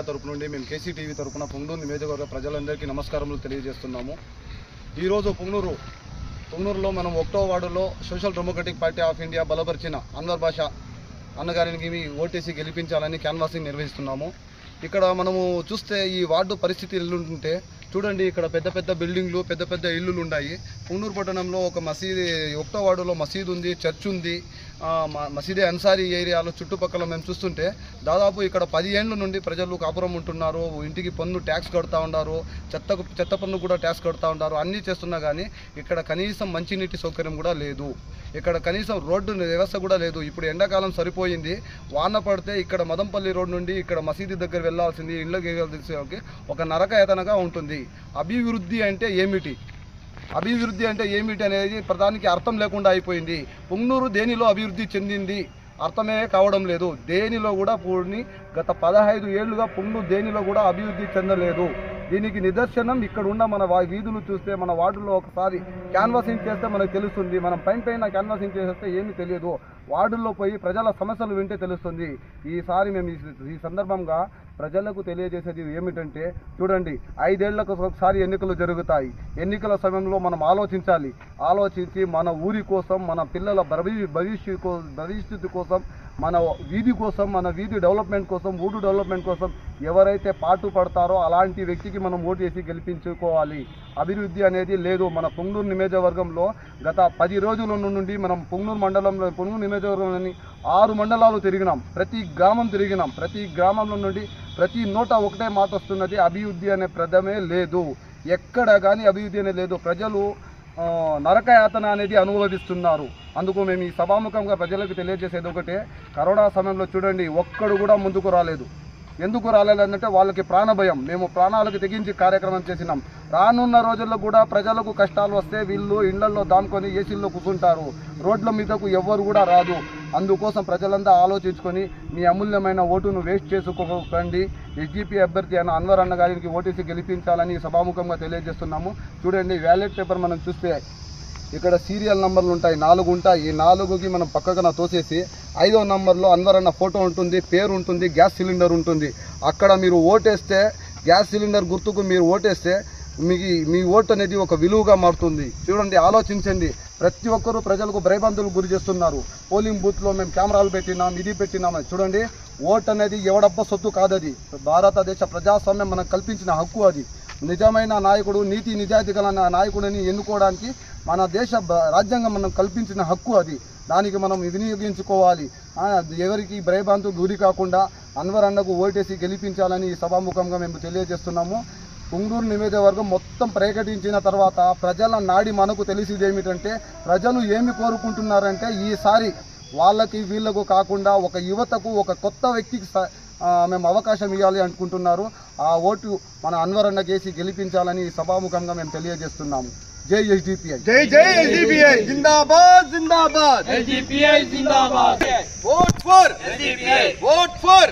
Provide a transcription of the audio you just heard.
తరపు నుండి మేము కేసీటీవీ తరపున పొంగనూరు నియోజకవర్గ ప్రజలందరికీ నమస్కారములు తెలియజేస్తున్నాము. ఈరోజు పొంగనూరులో మనం 1వ వార్డులో social democratic party of India బలపరిచిన అన్వర్ బాషా అన్నగారికి ఓటేసి గెలిపించాలని క్యాన్వాసింగ్ నిర్వహిస్తున్నాము. ఇక్కడ మనము చూస్తే ఈ వార్డు పరిస్థితి ఎల్లుంటుంటే చూడండి, ఇక్కడ పెద్ద పెద్ద బిల్డింగ్లు, పెద్ద పెద్ద ఇల్లులు ఉన్నాయి. పొంగనూరు పట్టణంలో ఒక మసీదు, 1వ వార్డులో మసీదు ఉంది, చర్చ్ ఉంది. మసీదే అన్సారీ ఏరియాలో చుట్టుపక్కల మేము చూస్తుంటే దాదాపు ఇక్కడ 10 ఏళ్ళ నుండి ప్రజలు కాపురం ఉంటున్నారు. ఇంటికి పన్ను ట్యాక్స్ కడుతూ ఉన్నారు, చెత్త పన్ను కూడా ట్యాక్స్ కడుతూ ఉన్నారు. అన్నీ చేస్తున్నా కానీ ఇక్కడ కనీసం మంచినీటి సౌకర్యం కూడా లేదు. ఇక్కడ కనీసం రోడ్డు వ్యవస్థ కూడా లేదు. ఇప్పుడు ఎండాకాలం సరిపోయింది, వాన పడితే ఇక్కడ మదంపల్లి రోడ్ నుండి ఇక్కడ మసీదు దగ్గర వెళ్లాల్సింది ఇళ్ళకి ఒక నరకయాతనగా ఉంటుంది. అభివృద్ధి అంటే ఏమిటి అనేది ప్రధానికి అర్థం లేకుండా అయిపోయింది. పొంగనూరు దేనిలో అభివృద్ధి చెందింది అర్థమే కావడం లేదు. దేనిలో కూడా గత 15 ఏళ్లుగా పొంగనూరు దేనిలో కూడా అభివృద్ధి చెందలేదు. దీనికి నిదర్శనం ఇక్కడ ఉన్న మన వీధులు చూస్తే, మన వార్డులో ఒకసారి క్యాన్వాసింగ్ చేస్తే మనకు తెలుస్తుంది. మనం పైన క్యాన్వాసింగ్ చేస్తే ఏమీ తెలియదు. వార్డుల్లో పోయి ప్రజల సమస్యలు వింటే తెలుస్తుంది. ఈసారి మేము ఈ సందర్భంగా ప్రజలకు తెలియజేసేది ఏమిటంటే, చూడండి, 5 ఏళ్లకు ఒకసారి ఎన్నికలు జరుగుతాయి. ఎన్నికల సమయంలో మనం ఆలోచించి మన ఊరి కోసం, మన పిల్లల భవిష్యత్తు కోసం, మన వీధి కోసం, మన వీధి డెవలప్మెంట్ కోసం, ఊరు డెవలప్మెంట్ కోసం ఎవరైతే పాటు పడతారో అలాంటి వ్యక్తికి మనం ఓటు వేసి గెలిపించుకోవాలి. అభివృద్ధి అనేది లేదు. మన పొంగనూరు నియోజకవర్గంలో గత 10 రోజుల నుండి మనం పొంగనూరు నియోజకవర్గంలోని 6 మండలాలు తిరిగినాం. ప్రతి గ్రామం తిరిగినాం. ప్రతి గ్రామంలో నుండి ప్రతి నోట ఒకటే మాట వస్తున్నది, అభివృద్ధి అనే పదమే లేదు. ఎక్కడ కానీ అభివృద్ధి అనేది లేదు. ప్రజలు నరకయాతన అనేది అనుభవిస్తున్నారు. అందుకు మేము ఈ సభాముఖంగా ప్రజలకు తెలియజేసేది ఒకటే, కరోనా సమయంలో చూడండి, ఒక్కడు కూడా ముందుకు రాలేదు. ఎందుకు రాలేదంటే వాళ్ళకి ప్రాణభయం. మేము ప్రాణాలకు తెగించి కార్యక్రమం చేసినాం. రానున్న రోజుల్లో కూడా ప్రజలకు కష్టాలు వస్తే వీళ్ళు ఇళ్లలో దాముకొని ఏసీల్లో కూర్చుంటారు. రోడ్ల మీదకు ఎవ్వరు కూడా రాదు. అందుకోసం ప్రజలంతా ఆలోచించుకొని మీ అమూల్యమైన ఓటును వేస్ట్ చేసుకోకండి. ఎస్జీపీ అభ్యర్థి అయిన అన్వర్ అన్న గారికి ఓటేసి గెలిపించాలని సభాముఖంగా తెలియజేస్తున్నాము. చూడండి, బ్యాలెట్ పేపర్ మనం చూస్తే ఇక్కడ సీరియల్ నంబర్లు ఉంటాయి, 4 ఉంటాయి. ఈ 4కి మనం పక్కన తోసేసి 5వ నంబర్లో అన్వర్ అన్న ఫోటో ఉంటుంది, పేరు ఉంటుంది, గ్యాస్ సిలిండర్ ఉంటుంది. అక్కడ మీరు ఓటేస్తే, గ్యాస్ సిలిండర్ గుర్తుకు మీరు ఓటేస్తే మీ ఓటు అనేది ఒక విలువగా మారుతుంది. చూడండి, ఆలోచించండి. ప్రతి ఒక్కరూ ప్రజలకు భయభ్రాంతులకు గురి చేస్తున్నారు. పోలింగ్ బూత్లో మేము కెమెరాలు పెట్టినాం, ఇది పెట్టినాం. చూడండి, ఓటు అనేది ఎవడబ్బ సొత్తు కాదది. భారతదేశ ప్రజాస్వామ్యం మనకు కల్పించిన హక్కు. అది నిజమైన నాయకుడు, నీతి నిజాయితీ గల నాయకుడిని ఎన్నుకోవడానికి మన దేశ రాజ్యాంగం మనం కల్పించిన హక్కు. అది దానికి మనం వినియోగించుకోవాలి. ఎవరికి భయభ్రాంతులకు గురి కాకుండా అన్వర్ అన్నకు ఓటేసి గెలిపించాలని ఈ సభాముఖంగా మేము తెలియజేస్తున్నాము. పొంగనూరు నియోజకవర్గం మొత్తం ప్రకటించిన తర్వాత ప్రజల నాడి మనకు తెలిసేది ఏమిటంటే, ప్రజలు ఏమి కోరుకుంటున్నారంటే, ఈసారి వాళ్ళకి వీళ్ళకు కాకుండా ఒక యువతకు, ఒక కొత్త వ్యక్తికి మేము అవకాశం ఇవ్వాలి అనుకుంటున్నారు. ఆ ఓటు మన అన్వర్ అన్న కేసి గెలిపించాలని సభాముఖంగా మేము తెలియజేస్తున్నాము. జై ఎస్డిపిఐ, జై SDPI, Zindabad Zindabad, SDPI Zindabad. Vote for SDPI, vote for